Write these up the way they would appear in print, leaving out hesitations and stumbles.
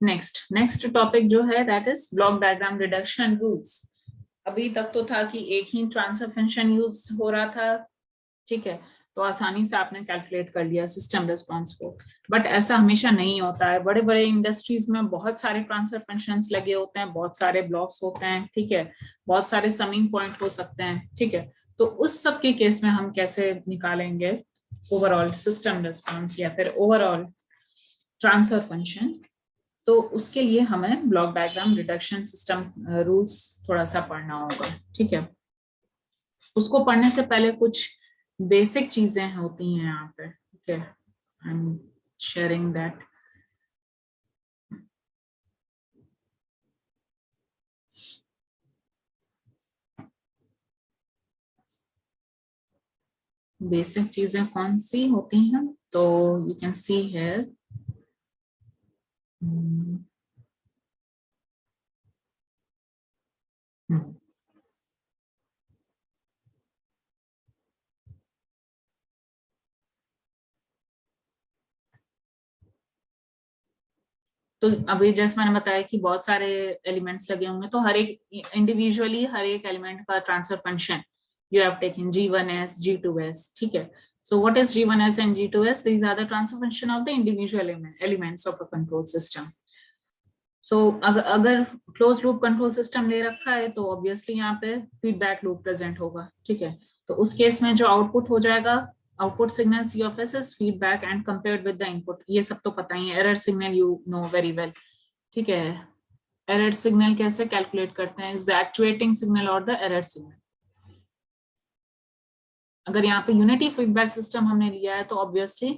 Next topic जो है that is block diagram reduction rules. अभी तक तो था कि एक ही ट्रांसफर फंक्शन यूज हो रहा था, ठीक है, तो आसानी से आपने कैलकुलेट कर लिया सिस्टम रिस्पांस को। बट ऐसा हमेशा नहीं होता है, बड़े बड़े इंडस्ट्रीज में बहुत सारे ट्रांसफर फंक्शंस लगे होते हैं, बहुत सारे ब्लॉक्स होते हैं, ठीक है, बहुत सारे समिंग पॉइंट हो सकते हैं, ठीक है। तो उस सब के केस में हम कैसे निकालेंगे ओवरऑल सिस्टम रिस्पांस या फिर ओवरऑल ट्रांसफर फंक्शन, तो उसके लिए हमें block diagram reduction system rules थोड़ा सा पढ़ना होगा, ठीक है। उसको पढ़ने से पहले कुछ बेसिक चीजें होती हैं यहाँ पे, ठीक है, I am sharing that. Basic चीजें कौन सी होती हैं, तो यू कैन सी हियर तो अभी जैसे मैंने बताया कि बहुत सारे एलिमेंट्स लगे होंगे, तो हर एक इंडिविजुअली हर एक एलिमेंट का transfer function you have taken G1s G2s, ठीक है। So what is G1s and G2s? These are the transfer function of the individual elements of a control system. So अगर क्लोज लूप कंट्रोल सिस्टम ले रखा है तो obviously यहाँ पे feedback loop present होगा, ठीक है। तो उस केस में जो आउटपुट हो जाएगा, output signal C of S is feedback and compared with the input, ये सब तो पता ही है। Error signal you know very well, ठीक है। एरर सिग्नल कैसे कैलकुलेट करते हैं, इज द एक्चुएटिंग सिग्नल और द एरर सिग्नल। अगर यहाँ पे यूनिटी फीडबैक सिस्टम हमने लिया है तो ऑब्वियसली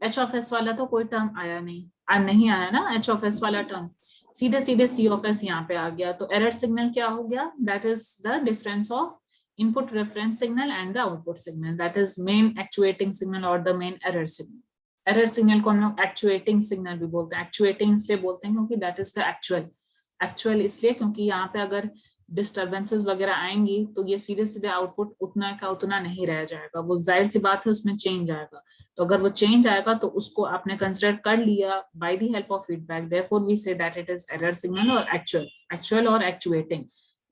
H of S वाला तो कोई टर्म आया नहीं आया ना, H of S वाला टर्म सीधे सीधे C of S यहाँ पे आ गया। तो एरर सिग्नल क्या हो गया, that is the difference of input reference signal and the output signal, that is main actuating signal और the main error signal. Error signal को हम लोग एक्चुएटिंग सिग्नल भी बोलते हैं। एक्चुएटिंग इसलिए बोलते हैं क्योंकि दैट इज द एक्चुअल इसलिए क्योंकि यहाँ पे अगर डिस्टर्बेंसेस वगैरह आएंगी तो ये सीधे सीधे आउटपुट उतना का उतना नहीं रह जाएगा, वो जाहिर सी बात है उसमें चेंज आएगा। तो अगर वो चेंज आएगा तो उसको आपने कंसिडर कर लिया by the help of feedback, therefore we say that it is error signal और एक्चुअल और एक्चुएटिंग।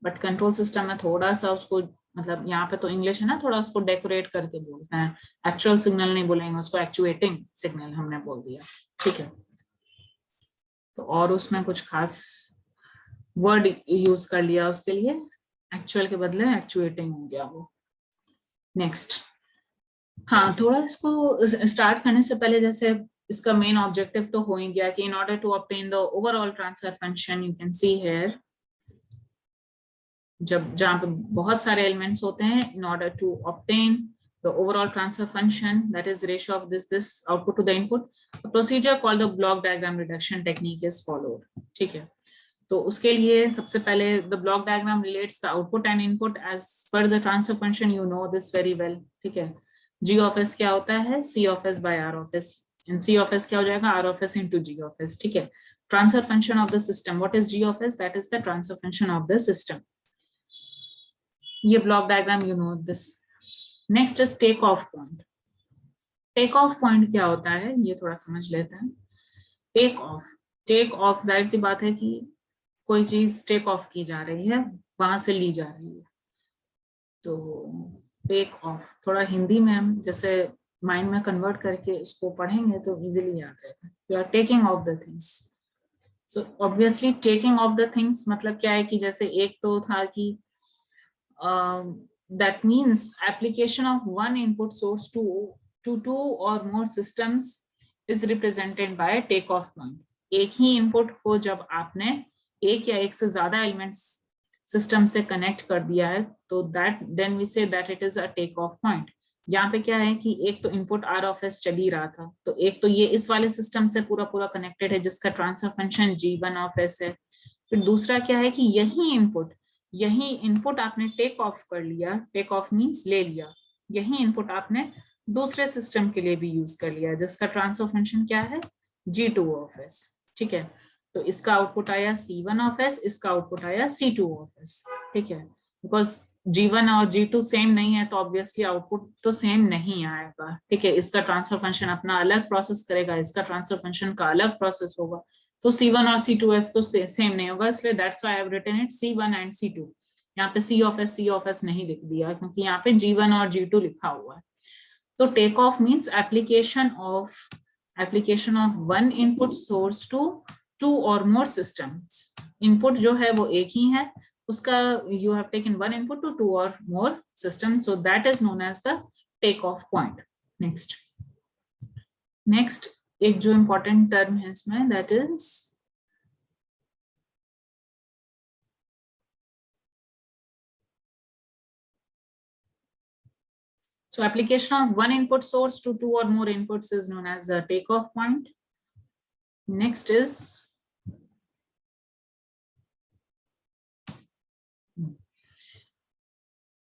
बट कंट्रोल सिस्टम में थोड़ा सा उसको, मतलब यहाँ पे तो इंग्लिश है ना, थोड़ा उसको डेकोरेट करके बोलते हैं, एक्चुअल सिग्नल नहीं बोलेंगे उसको, एक्चुएटिंग सिग्नल हमने बोल दिया, ठीक है। तो और उसमें कुछ खास वर्ड यूज कर लिया उसके लिए, एक्चुअल के बदले एक्चुएटिंग हो गया वो। नेक्स्ट, हाँ, थोड़ा इसको स्टार्ट करने से पहले जैसे इसका मेन ऑब्जेक्टिव तो हो ही गया कि in order to obtain the overall transfer function, you can see here, जहाँ पे बहुत सारे एलिमेंट्स होते हैं, in order to obtain the overall transfer function, that is ratio of this output to the input, a procedure called the block diagram reduction technique is followed, ठीक है। तो उसके लिए सबसे पहले the block diagram relates the output and input as per the transfer function, you know this very well, ठीक है। G of S क्या होता है, C of S by R of S, and C of S क्या हो जाएगा, R of S into G of S, ठीक है। Transfer function of the system, what is G of S? That is the transfer function of the system. ये block diagram, you know this. Next is take off point. Take off point क्या होता है ये थोड़ा समझ लेते हैं। Take off जाहिर सी बात है कि कोई चीज टेक ऑफ की जा रही है, वहां से ली जा रही है। तो टेक ऑफ थोड़ा हिंदी में हम जैसे माइंड में कन्वर्ट करके इसको पढ़ेंगे तो इजीली याद रहेगा। You are taking off the things. So obviously taking off the things मतलब क्या है कि जैसे एक तो था कि that means application of one input source to two or more systems is represented by a takeoff point. एक ही input को जब आपने एक या एक से ज्यादा elements system से connect कर दिया है तो then we say that it is a takeoff point. यहाँ पे क्या है कि एक तो input R of S चल ही रहा था, तो एक तो ये इस वाले system से पूरा पूरा connected है जिसका transfer function G1 of S है। फिर दूसरा क्या है कि यही इनपुट आपने टेक ऑफ कर लिया, टेक ऑफ मीन्स ले लिया, यही इनपुट आपने दूसरे सिस्टम के लिए भी यूज कर लिया जिसका ट्रांसफर फंक्शन क्या है, G2 of S, ठीक है। तो इसका आउटपुट आया C1 of S, इसका आउटपुट आया C2 of S, ठीक है। बिकॉज G1 और G2 सेम नहीं है तो ऑब्वियसली आउटपुट तो सेम नहीं आएगा, ठीक है। इसका ट्रांसफर फंक्शन अपना अलग प्रोसेस करेगा, इसका ट्रांसफर फंक्शन का अलग प्रोसेस होगा, तो C1 और C2S तो सेम नहीं होगा, इसलिए that's why I have written it C1 and C2। यहाँ पे C ऑफ एस नहीं लिख दिया क्योंकि यहाँ पे G1 और G2 लिखा हुआ है। तो take off means application of one input source to two और मोर सिस्टम्स। इनपुट जो है वो एक ही है, उसका you have taken one input to two और more system, so that is known as the take off point. Next एक जो इंपॉर्टेंट टर्म है इसमें, that is so application of one input source to two or more inputs is known as the takeoff point. Next is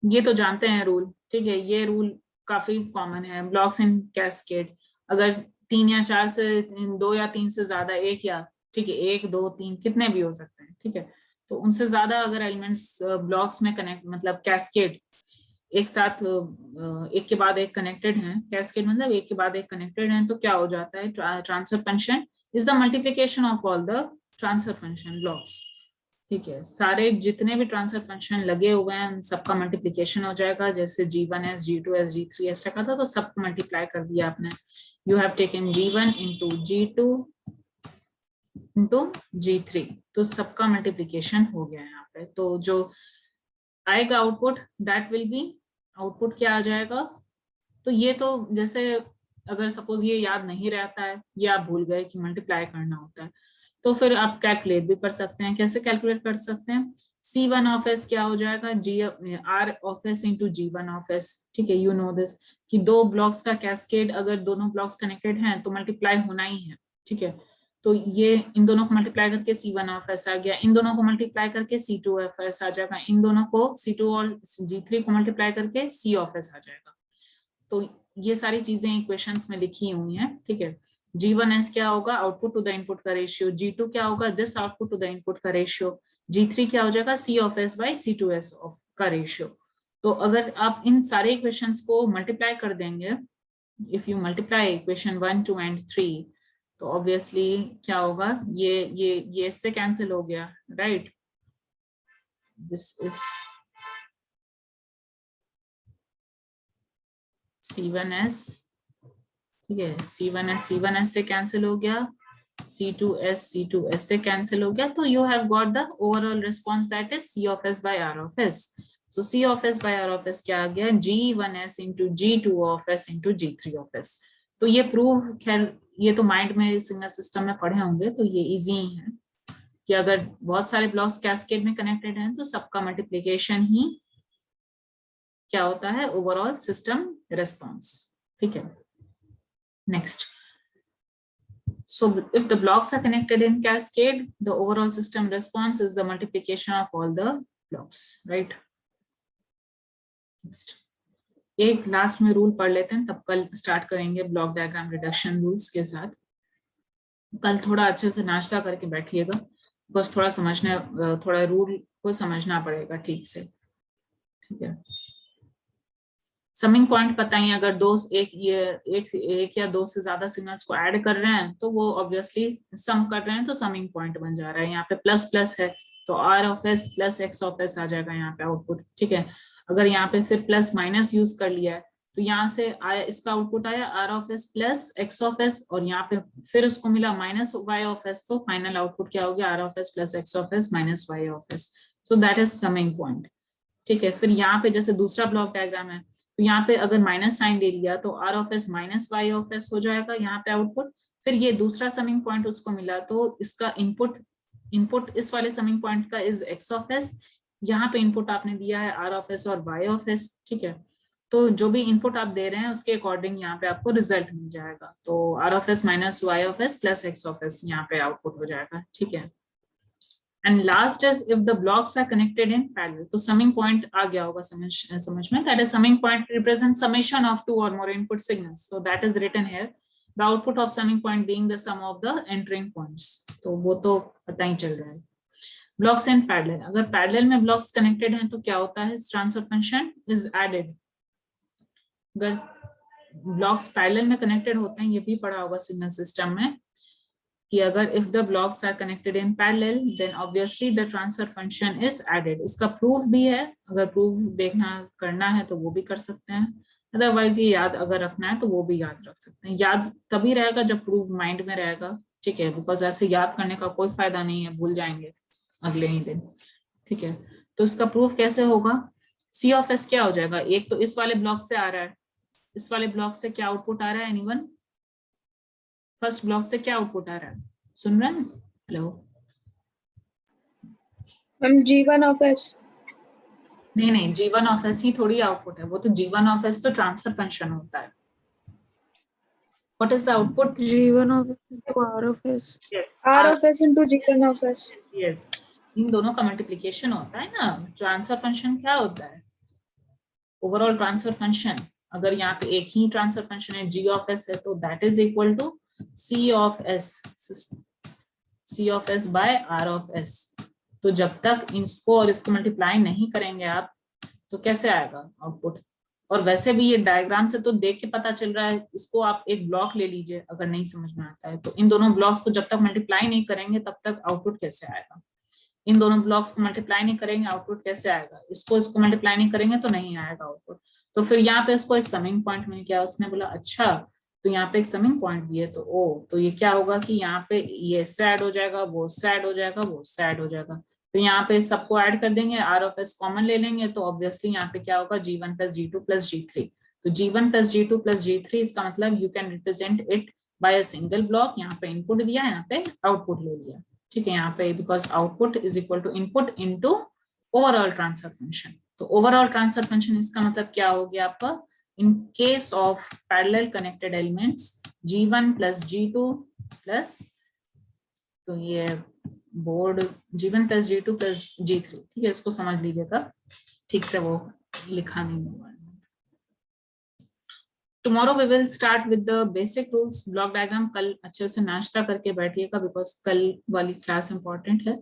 ये तो जानते हैं rule, ठीक है, ये रूल काफी कॉमन है, ब्लॉक्स इन कैस्केड। अगर 3 या 4 से 2 या 3 से ज्यादा, एक या ठीक है 1 2 3 कितने भी हो सकते हैं, ठीक है, तो उनसे ज्यादा अगर एलिमेंट्स ब्लॉक्स में कनेक्ट मतलब कैस्केड एक साथ एक के बाद एक कनेक्टेड हैं, कैस्केड मतलब एक के बाद एक कनेक्टेड हैं, तो क्या हो जाता है, transfer function is the multiplication of all the transfer function blocks. ठीक है, सारे जितने भी ट्रांसफर फंक्शन लगे हुए हैं सबका मल्टीप्लिकेशन हो जाएगा, जैसे G1S G2S G3S रखा था तो सबको मल्टीप्लाई कर दिया आपने। You have taken G1 into G2 into G3, तो सबका मल्टीप्लिकेशन हो गया यहाँ पे। तो जो आएगा output that will be, output क्या आ जाएगा, तो ये तो जैसे अगर सपोज ये याद नहीं रहता है, ये आप भूल गए कि मल्टीप्लाई करना होता है, तो फिर आप कैलकुलेट भी कर सकते हैं। कैसे कैलकुलेट कर सकते हैं, C1 ऑफ एस क्या हो जाएगा, R of S into G1 of S. ठीक है, यू नो दिस कि दो ब्लॉक्स का कैस्केड अगर दोनों ब्लॉक्स कनेक्टेड हैं तो मल्टीप्लाई होना ही है। ठीक है, तो ये इन दोनों को मल्टीप्लाई करके C1 ऑफ एस आ गया, इन दोनों को मल्टीप्लाई करके C2 ऑफ एस आ जाएगा, इन दोनों को C2 और G3 को मल्टीप्लाई करके C ऑफ एस आ जाएगा। तो ये सारी चीजें इक्वेशंस में लिखी हुई हैं। ठीक है, G1S क्या होगा, आउटपुट टू द इनपुट का रेशियो, G2 क्या होगा, this output to the input का रेशियो, G3 क्या हो जाएगा, C of S by C2S of का रेशियो। तो अगर आप इन सारे इक्वेशंस को मल्टीप्लाई कर देंगे, if you multiply equation 1 2 and 3, तो ऑब्वियसली क्या होगा, ये इससे कैंसिल हो गया, राइट, दिस इज C1S, ठीक है, C1S से कैंसिल हो गया, C2S से कैंसिल हो गया, तो you have got the overall response that is C of S by R of S. So C of S by R of S क्या आ गया, G1S into G2 of S into G3 of S. तो ये prove, खैर ये तो mind में signal system में पढ़े होंगे, तो ये इजी ही है कि अगर बहुत सारे ब्लॉक्स कैस्केड में कनेक्टेड हैं तो सबका मल्टीप्लीकेशन ही क्या होता है, ओवरऑल सिस्टम रिस्पॉन्स। ठीक है, next, so if the blocks are connected in cascade, the overall system response is the multiplication of all the blocks, right? Next, एक लास्ट में रूल पढ़ लेते हैं, तब कल स्टार्ट करेंगे ब्लॉक डायग्राम रिडक्शन रूल्स के साथ। कल थोड़ा अच्छे से नाश्ता करके बैठिएगा, बस थोड़ा समझने, थोड़ा रूल को समझना पड़ेगा ठीक से। ठीक है, समिंग पॉइंट पता ही, अगर एक या दो से ज्यादा सिग्नल्स को ऐड कर रहे हैं तो वो ऑब्वियसली सम कर रहे हैं, तो समिंग पॉइंट बन जा रहा है। यहाँ पे प्लस प्लस है तो R of s plus X of s आ जाएगा यहाँ पे आउटपुट। ठीक है, अगर यहाँ पे फिर प्लस माइनस यूज कर लिया है तो यहाँ से आया, इसका आउटपुट आया R of s plus X of S, और यहाँ पे फिर उसको मिला माइनस Y ऑफ एस, तो फाइनल आउटपुट क्या हो गया, R of s plus X of s minus Y of S. So that is summing point. ठीक है, फिर यहाँ पे जैसे दूसरा ब्लॉक डायग्राम है, तो यहाँ पे अगर माइनस साइन ले लिया तो R of s minus Y of S हो जाएगा यहाँ पे आउटपुट। फिर ये दूसरा समिंग पॉइंट उसको मिला तो इसका इनपुट इस वाले समिंग पॉइंट का इज X ऑफ एस, यहाँ पे इनपुट आपने दिया है R ऑफ एस और Y ऑफ एस। ठीक है, तो जो भी इनपुट आप दे रहे हैं उसके अकॉर्डिंग यहाँ पे आपको रिजल्ट मिल जाएगा, तो R of s minus Y of s plus X of s यहाँ पे आउटपुट हो जाएगा। ठीक है, and last is if the blocks are connected in parallel, तो समिंग पॉइंट आ गया होगा समझ में, that is summing point represent summation of two और more input signals, so that is written here, the output of summing point being the sum of the entering points. तो वो तो पता ही चल रहा है। ब्लॉक्स इन पैरेलल, अगर parallel में ब्लॉक्स कनेक्टेड हैं तो क्या होता है, ट्रांसफर फंक्शन इज एडेड। अगर ब्लॉक्स पैरेलल में कनेक्टेड होते हैं, ये भी पढ़ा होगा सिग्नल सिस्टम में, कि अगर if the blocks are connected in parallel then obviously the transfer function is added. इसका प्रूफ भी है, अगर प्रूफ देखना करना है तो वो भी कर सकते हैं, अदरवाइज ये याद अगर रखना है तो वो भी याद रख सकते हैं। याद तभी रहेगा जब प्रूफ माइंड में रहेगा, ठीक है, बिकॉज ऐसे याद करने का कोई फायदा नहीं है, भूल जाएंगे अगले ही दिन, ठीक है। तो इसका प्रूफ कैसे होगा, सी ऑफ एस क्या हो जाएगा, एक तो इस वाले ब्लॉक से आ रहा है, इस वाले ब्लॉक से क्या आउटपुट आ रहा है, एनीवन, फर्स्ट ब्लॉक से क्या आउटपुट आ रहा है, सुन रहे हैं, hello ma'am G1 of S। नहीं नहीं, G1 ऑफ एस ही थोड़ी आउटपुट है, वो तो G1 ऑफ एस तो ट्रांसफर फंक्शन होता है। What is the output, G1 of S into R of S। Yes R of S into G1 of S। Yes, इन दोनों का मल्टीप्लिकेशन होता है ना। ट्रांसफर फंक्शन क्या होता है, ओवरऑल ट्रांसफर फंक्शन, अगर यहाँ पे एक ही ट्रांसफर फंक्शन है G ऑफ एस है तो that is equal to C of S, C of S by R of S. तो जब तक इसको और इसको मल्टीप्लाई नहीं करेंगे आप तो कैसे आएगा आउटपुट। और वैसे भी ये डायग्राम से तो देख के पता चल रहा है, इसको आप एक ब्लॉक ले लीजिए अगर नहीं समझ में आता है तो, इन दोनों ब्लॉक्स को जब तक मल्टीप्लाई नहीं करेंगे तब तक आउटपुट कैसे आएगा, इन दोनों ब्लॉक्स को मल्टीप्लाई नहीं करेंगे आउटपुट कैसे आएगा, इसको मल्टीप्लाई नहीं करेंगे तो नहीं आएगा आउटपुट। तो फिर यहाँ पे इसको एक समिंग पॉइंट मिल गया, उसने बोला अच्छा तो यहाँ पे एक समिंग पॉइंट भी है, तो ओ तो ये क्या होगा कि यहाँ पे ये इससे ऐड हो जाएगा, वो उससे ऐड हो जाएगा, वो उससे ऐड हो जाएगा, तो यहाँ पे सबको ऐड कर देंगे, R ऑफ एस कॉमन ले लेंगे, तो ऑब्वियसली यहाँ पे क्या होगा G1 plus G2 plus G3। तो G1 plus G2 plus G3 इसका मतलब you can represent it by a single block, यहाँ पे इनपुट दिया, यहाँ पे आउटपुट ले लिया, ठीक है, यहाँ पे because output is equal to input into overall transfer function. तो ओवरऑल ट्रांसफर फंक्शन इसका मतलब क्या हो गया आपका, in case of parallel connected elements G1 plus G2 plus, तो ये board G1 plus G2 plus G3, ठीक है, इसको समझ लीजिएगा, ठीक से वो लिखा नहीं हुआ है। Tomorrow we will start with the basic rules, block diagram कल अच्छे से नाश्ता करके बैठिएगा बिकॉज कल वाली क्लास इंपॉर्टेंट है,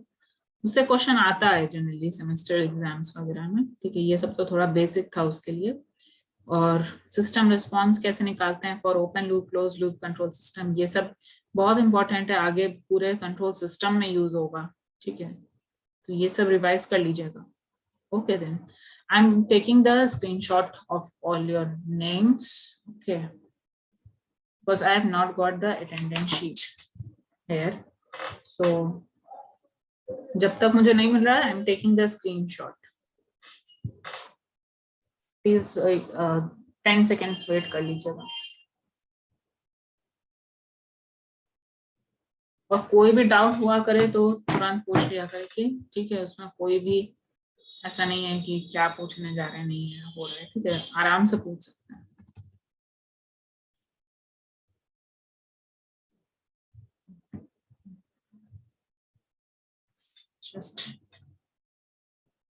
उससे क्वेश्चन आता है जनरली सेमेस्टर एग्जाम्स वगैरह में, ठीक है, ये सब तो थोड़ा बेसिक था उसके लिए। और सिस्टम रिस्पॉन्स कैसे निकालते हैं for open loop close loop control system, ये सब बहुत इंपॉर्टेंट है, आगे पूरे कंट्रोल सिस्टम में यूज होगा, ठीक है, तो ये सब रिवाइज कर लीजिएगा। Okay then I am taking the screenshot of all your names, okay, because I have not got the attendance sheet here, so जब तक मुझे नहीं मिल रहा है I am taking the screenshot, please 10 seconds wait कर लीजिएगा। और कोई भी डाउट हुआ करे तो तुरंत पूछ लिया करे कि, ठीक है, उसमें कोई भी ऐसा नहीं है कि क्या पूछने जा रहे हैं, नहीं है हो रहा है, ठीक है, आराम से पूछ सकते हैं। जस्ट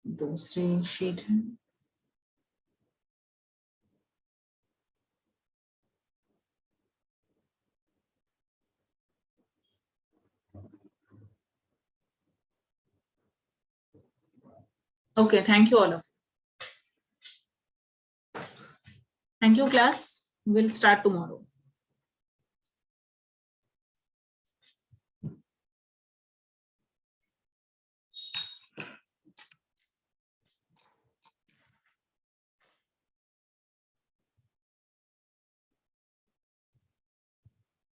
दूसरी शीट है, okay, thank you all of you, thank you class, we'll start tomorrow.